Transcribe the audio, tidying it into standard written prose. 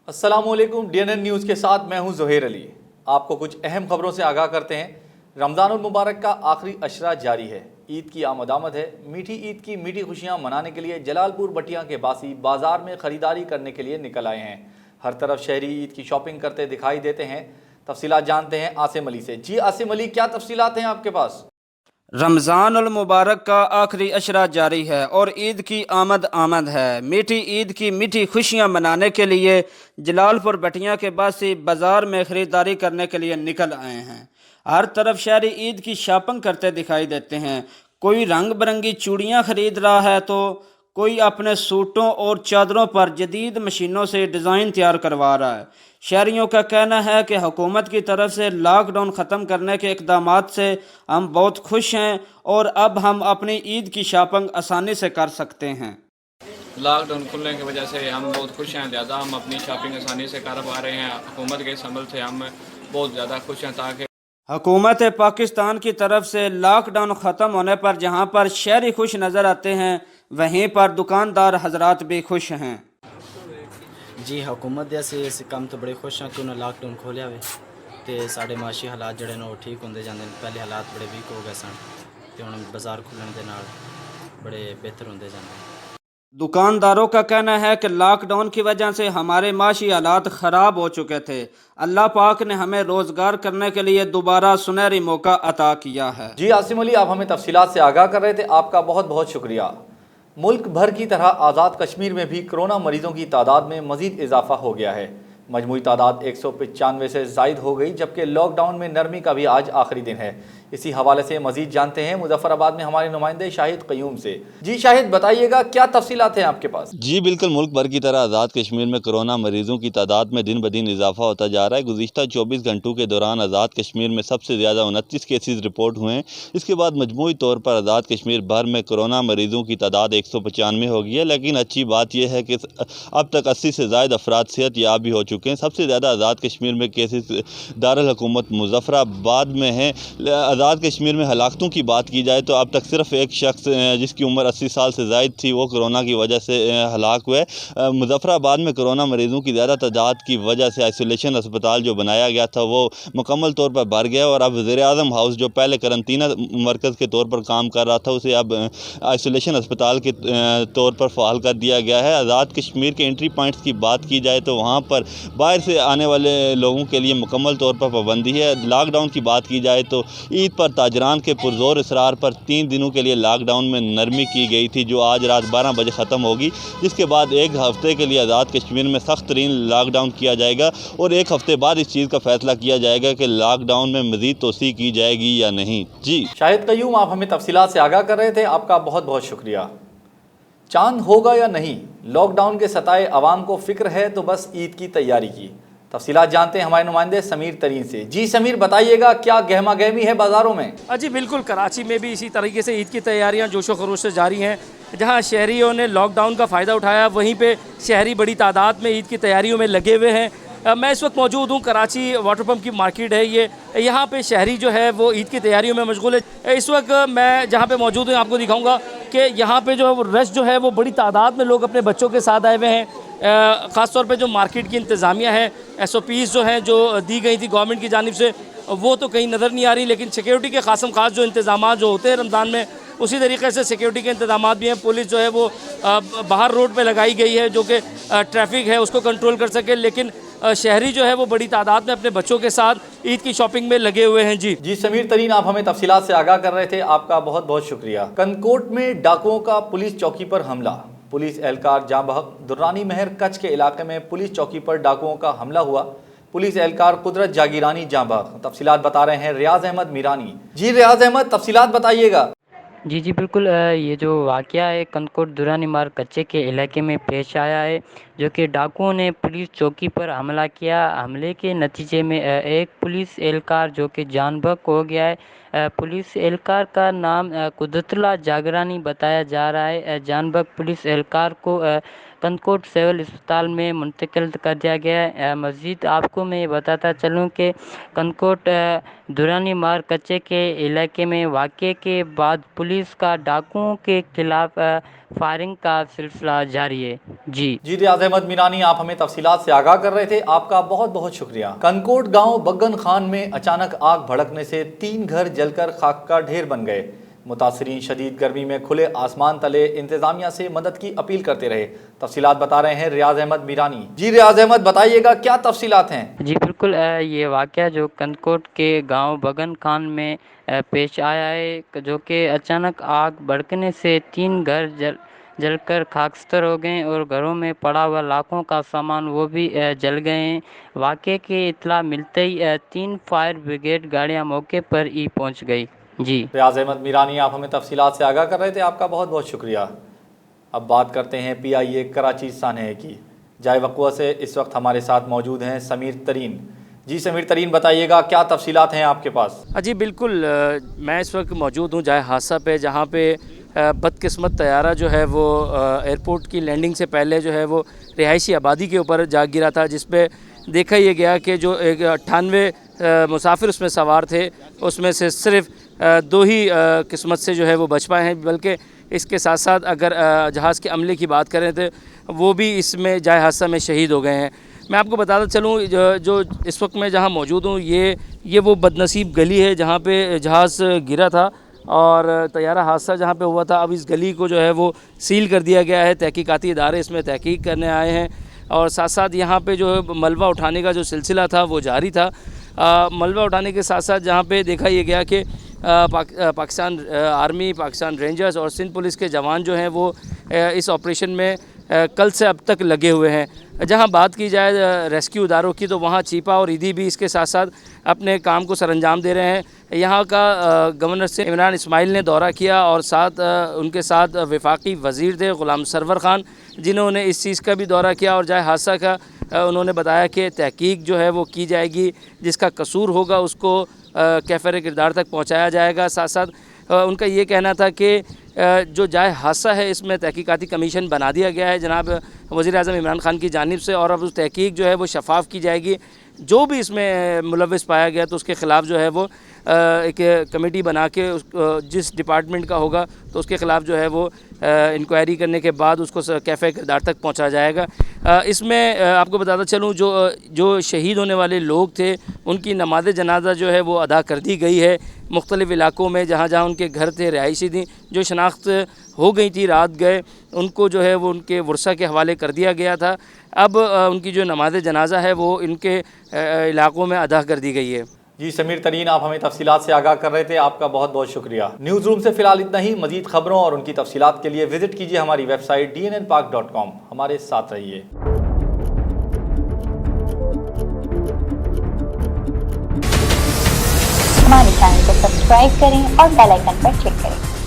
السلام علیکم DNN news کے ساتھ میں ہوں زہیر علی۔ آپ کو کچھ اہم خبروں سے آگاہ کرتے ہیں۔ رمضان المبارک کا آخری عشرہ جاری ہے، عید کی آمد ہے۔ میٹھی عید کی میٹھی خوشیاں منانے کے لیے جلال پور بٹیا کے باسی بازار میں خریداری کرنے کے لیے نکل آئے ہیں۔ ہر طرف شہری عید کی شاپنگ کرتے دکھائی دیتے ہیں۔ تفصیلات جانتے ہیں عاصم علی سے۔ جی عاصم علی، کیا تفصیلات ہیں آپ کے پاس؟ رمضان المبارک کا آخری عشرہ جاری ہے اور عید کی آمد ہے۔ میٹھی عید کی میٹھی خوشیاں منانے کے لیے جلال پور بٹیا کے باسی بازار میں خریداری کرنے کے لیے نکل آئے ہیں۔ ہر طرف شہری عید کی شاپنگ کرتے دکھائی دیتے ہیں۔ کوئی رنگ برنگی چوڑیاں خرید رہا ہے تو کوئی اپنے سوٹوں اور چادروں پر جدید مشینوں سے ڈیزائن تیار کروا رہا ہے۔ شہریوں کا کہنا ہے کہ حکومت کی طرف سے لاک ڈاؤن ختم کرنے کے اقدامات سے ہم بہت خوش ہیں اور اب ہم اپنی عید کی شاپنگ آسانی سے کر سکتے ہیں۔ لاک ڈاؤن کھلنے کی وجہ سے ہم بہت خوش ہیں، زیادہ ہم اپنی شاپنگ آسانی سے کر پا رہے ہیں۔ حکومت کے اس عمل سے ہم بہت زیادہ خوش ہیں، تاکہ حکومت پاکستان کی طرف سے لاک ڈاؤن ختم ہونے پر جہاں پر شہری خوش نظر آتے ہیں، وہیں پر دکاندار حضرات بھی خوش ہیں۔ جی حکومت سے اس کام تو بڑے خوش ہیں کہ انہوں نے لاک ڈاؤن کھولیا ہوئے تے سارے معاشی حالات جڑے نے وہ ٹھیک ہوندے جاندے ہیں۔ پہلے حالات بڑے ویک ہو گئے سن تے ہن بازار کھلن دے نال بڑے بہتر ہوندے جاندے ہیں۔ دکانداروں کا کہنا ہے کہ لاک ڈاؤن کی وجہ سے ہمارے معاشی حالات خراب ہو چکے تھے۔ اللہ پاک نے ہمیں روزگار کرنے کے لیے دوبارہ سنہری موقع عطا کیا ہے۔ جی عاصم علی، آپ ہمیں تفصیلات سے آگاہ کر رہے تھے، آپ کا بہت بہت شکریہ۔ ملک بھر کی طرح آزاد کشمیر میں بھی کرونا مریضوں کی تعداد میں مزید اضافہ ہو گیا ہے۔ مجموعی تعداد 195 سے زائد ہو گئی، جبکہ لاک ڈاؤن میں نرمی کا بھی آج آخری دن ہے۔ اسی حوالے سے مزید جانتے ہیں مظفر آباد میں ہمارے نمائندے شاہد قیوم سے۔ جی شاہد، بتائیے گا کیا تفصیلات ہیں آپ کے پاس؟ جی بالکل، ملک بھر کی طرح آزاد کشمیر میں کرونا مریضوں کی تعداد میں دن بدن اضافہ ہوتا جا رہا ہے۔ گزشتہ 24 گھنٹوں کے دوران آزاد کشمیر میں سب سے زیادہ 29 کیسز رپورٹ ہوئے ہیں۔ اس کے بعد مجموعی طور پر آزاد کشمیر بھر میں کرونا مریضوں کی تعداد 195 ہو گئی ہے، لیکن اچھی بات یہ ہے کہ اب تک 80 سے زائد افراد صحت یاب بھی ہو چکے ہیں۔ سب سے زیادہ آزاد کشمیر میں کیسز دارالحکومت مظفر آباد میں ہیں۔ آزاد کشمیر میں ہلاکتوں کی بات کی جائے تو اب تک صرف ایک شخص جس کی عمر 80 سال سے زائد تھی وہ کرونا کی وجہ سے ہلاک ہوئے۔ مظفر آباد میں کرونا مریضوں کی زیادہ تعداد کی وجہ سے آئسولیشن اسپتال جو بنایا گیا تھا وہ مکمل طور پر بھر گیا، اور اب وزیر اعظم ہاؤس جو پہلے قرنطینہ مرکز کے طور پر کام کر رہا تھا اسے اب آئسولیشن اسپتال کے طور پر فعال کر دیا گیا ہے۔ آزاد کشمیر کے انٹری پوائنٹس کی بات کی جائے تو وہاں پر باہر سے آنے والے لوگوں کے لیے مکمل طور پر پابندی ہے۔ لاک ڈاؤن کی بات کی جائے تو عید پر تاجران کے پرزور اصرار پر 3 دنوں کے لیے لاک ڈاؤن میں نرمی کی گئی تھی، جو آج رات 12 بجے ختم ہوگی، جس کے بعد ایک ہفتے کے لیے آزاد کشمیر میں سخت ترین لاک ڈاؤن کیا جائے گا، اور ایک ہفتے بعد اس چیز کا فیصلہ کیا جائے گا کہ لاک ڈاؤن میں مزید توسیع کی جائے گی یا نہیں۔ جی شاہد قیوم، آپ ہمیں تفصیلات سے آگاہ کر رہے تھے، آپ کا بہت بہت شکریہ۔ چاند ہوگا یا نہیں، لاک ڈاؤن کے ستائے عوام کو فکر ہے تو بس عید کی تیاری کی۔ تفصیلات جانتے ہیں ہمارے نمائندے سمیر ترین سے۔ جی سمیر، بتائیے گا کیا گہما گہمی ہے بازاروں میں؟ جی بالکل، کراچی میں بھی اسی طریقے سے عید کی تیاریاں جوش و خروش سے جاری ہیں۔ جہاں شہریوں نے لاک ڈاؤن کا فائدہ اٹھایا، وہیں پہ شہری بڑی تعداد میں عید کی تیاریوں میں لگے ہوئے ہیں۔ میں اس وقت موجود ہوں، کراچی واٹر پمپ کی مارکیٹ ہے یہ، یہاں پہ شہری جو ہے وہ عید کی تیاریوں میں مشغول ہے۔ اس وقت میں جہاں پہ موجود ہوں آپ کو دکھاؤں گا کہ یہاں پہ جو رش جو ہے وہ بڑی تعداد میں لوگ اپنے بچوں کے ساتھ آئے ہوئے ہیں۔ خاص طور پہ جو مارکیٹ کی انتظامیہ ہے، SOPs جو ہیں جو دی گئی تھی گورنمنٹ کی جانب سے، وہ تو کہیں نظر نہیں آ رہی، لیکن سیکیورٹی کے خاصم خاص جو انتظامات جو ہوتے ہیں رمضان میں، اسی طریقے سے سیکیورٹی کے انتظامات بھی ہیں۔ پولیس جو ہے وہ باہر روڈ پہ لگائی گئی ہے جو کہ ٹریفک ہے اس کو کنٹرول کر سکے، لیکن شہری جو ہے وہ بڑی تعداد میں اپنے بچوں کے ساتھ عید کی شاپنگ میں لگے ہوئے ہیں۔ جی سمیر ترین، آپ ہمیں تفصیلات سے آگاہ کر رہے تھے، آپ کا بہت بہت شکریہ۔ کنکوٹ میں ڈاکوؤں کا پولیس چوکی پر حملہ، پولیس اہلکار جاں بحق۔ درانی مہر کچھ کے علاقے میں پولیس چوکی پر ڈاکوؤں کا حملہ ہوا، پولیس اہلکار قدرت جاگیرانی جاں بحق۔ تفصیلات بتا رہے ہیں ریاض احمد میرانی۔ جی ریاض احمد، تفصیلات بتائیے گا۔ جی بالکل، یہ جو واقعہ ہے کنکوٹ درانی مار کچے کے علاقے میں پیش آیا ہے، جو کہ ڈاکوؤں نے پولیس چوکی پر حملہ کیا۔ حملے کے نتیجے میں ایک پولیس اہلکار جو کہ جان بحق ہو گیا ہے۔ پولیس اہلکار کا نام قدرت اللہ جاگرانی بتایا جا رہا ہے۔ جان بحق پولیس اہلکار کو کنکوٹ سول اسپتال میں منتقل کر دیا گیا ہے۔ مزید آپ کو میں بتاتا چلوں کہ کنکوٹ دورانی مار کچے کے علاقے میں واقعے کے بعد پولیس کا ڈاکوؤں کے خلاف فائرنگ کا سلسلہ جاری ہے۔ جی ریاض احمد میرانی، آپ ہمیں تفصیلات سے آگاہ کر رہے تھے، آپ کا بہت بہت شکریہ۔ کنکوٹ گاؤں بگن خان میں اچانک آگ بھڑکنے سے 3 گھر جل کر خاک کا ڈھیر بن گئے۔ متاثرین شدید گرمی میں کھلے آسمان تلے انتظامیہ سے مدد کی اپیل کرتے رہے۔ تفصیلات بتا رہے ہیں ریاض احمد میرانی۔ ریاض احمد، بتائیے گا کیا تفصیلات ہیں؟ جی بالکل، یہ واقعہ جو کنکوٹ کے گاؤں بگن خان میں پیش آیا ہے، جو کہ اچانک آگ بھڑکنے سے 3 گھر جل کر خاکستر ہو گئے اور گھروں میں پڑا ہوا لاکھوں کا سامان وہ بھی جل گئے ہیں۔ واقعے کی اطلاع ملتے ہی 3 فائر بریگیڈ گاڑیاں موقع پر ہی پہنچ گئی۔ جی ریاض احمد میرانی، آپ ہمیں تفصیلات سے آگاہ کر رہے تھے، آپ کا بہت بہت شکریہ۔ اب بات کرتے ہیں PIA کراچی سانحے کی۔ جائے وقوع سے اس وقت ہمارے ساتھ موجود ہیں سمیر ترین۔ سمیر ترین، بتائیے گا کیا تفصیلات ہیں آپ کے پاس؟ جی بالکل، میں اس وقت موجود ہوں جائے حادثہ پہ، جہاں پہ بدقسمت طیارہ جو ہے وہ ایئرپورٹ کی لینڈنگ سے پہلے جو ہے وہ رہائشی آبادی کے اوپر جا گرا تھا، جس پہ دیکھا یہ گیا کہ جو 98 مسافر اس میں سوار تھے، اس میں سے صرف 2 ہی قسمت سے جو ہے وہ بچ پائے ہیں، بلکہ اس کے ساتھ ساتھ اگر جہاز کے عملے کی بات کریں تو وہ بھی اس میں جائے حادثہ میں شہید ہو گئے ہیں۔ میں آپ کو بتاتا چلوں جو اس وقت میں جہاں موجود ہوں یہ وہ بدنصیب گلی ہے جہاں پہ جہاز گرا تھا اور طیارہ حادثہ جہاں پہ ہوا تھا۔ اب اس گلی کو جو ہے وہ سیل کر دیا گیا ہے، تحقیقاتی ادارے اس میں تحقیق کرنے آئے ہیں، اور ساتھ ساتھ یہاں پہ جو ملبہ اٹھانے کا جو سلسلہ تھا وہ جاری تھا۔ ملبہ اٹھانے کے ساتھ ساتھ جہاں پہ دیکھا یہ گیا کہ پاکستان آرمی، پاکستان رینجرز اور سندھ پولیس کے جوان جو ہیں وہ اس آپریشن میں کل سے اب تک لگے ہوئے ہیں۔ جہاں بات کی جائے ریسکیو اداروں کی تو وہاں چیپا اور ایدھی بھی اس کے ساتھ ساتھ اپنے کام کو سر انجام دے رہے ہیں۔ یہاں کا گورنر سے عمران اسماعیل نے دورہ کیا اور ساتھ ان کے ساتھ وفاقی وزیر تھے غلام سرور خان، جنہوں نے اس چیز کا بھی دورہ کیا اور جائے حادثہ کا انہوں نے بتایا کہ تحقیق جو ہے وہ کی جائے گی، جس کا قصور ہوگا اس کو کیفر کردار تک پہنچایا جائے گا۔ ساتھ ساتھ ان کا یہ کہنا تھا کہ جو جائے حادثہ ہے اس میں تحقیقاتی کمیشن بنا دیا گیا ہے جناب وزیر اعظم عمران خان کی جانب سے، اور اب اس تحقیق جو ہے وہ شفاف کی جائے گی۔ جو بھی اس میں ملوث پایا گیا تو اس کے خلاف جو ہے وہ ایک کمیٹی بنا کے جس ڈپارٹمنٹ کا ہوگا تو اس کے خلاف جو ہے وہ انکوائری کرنے کے بعد اس کو کیفے کردار تک پہنچا جائے گا۔ اس میں آپ کو بتاتا چلوں جو شہید ہونے والے لوگ تھے ان کی نماز جنازہ جو ہے وہ ادا کر دی گئی ہے مختلف علاقوں میں، جہاں جہاں ان کے گھر تھے، رہائشی تھیں، جو شناخت ہو گئی تھی رات گئے، ان کو جو ہے وہ ان کے ورثہ کے حوالے کر دیا گیا تھا۔ اب ان کی جو نماز جنازہ ہے وہ ان کے علاقوں میں ادا کر دی گئی ہے۔ سمیر ترین، آپ ہمیں تفصیلات سے آگاہ کر رہے تھے، آپ کا بہت بہت شکریہ۔ نیوز روم سے فی الحال اتنا ہی۔ مزید خبروں اور ان کی تفصیلات کے لیے وزٹ کیجیے ہماری ویب سائٹ dnnpak.com۔ ہمارے ساتھ رہیے۔ ہمارے چینل کو سبسکرائب کریں اور بیل آئیکن پر کلک کریں۔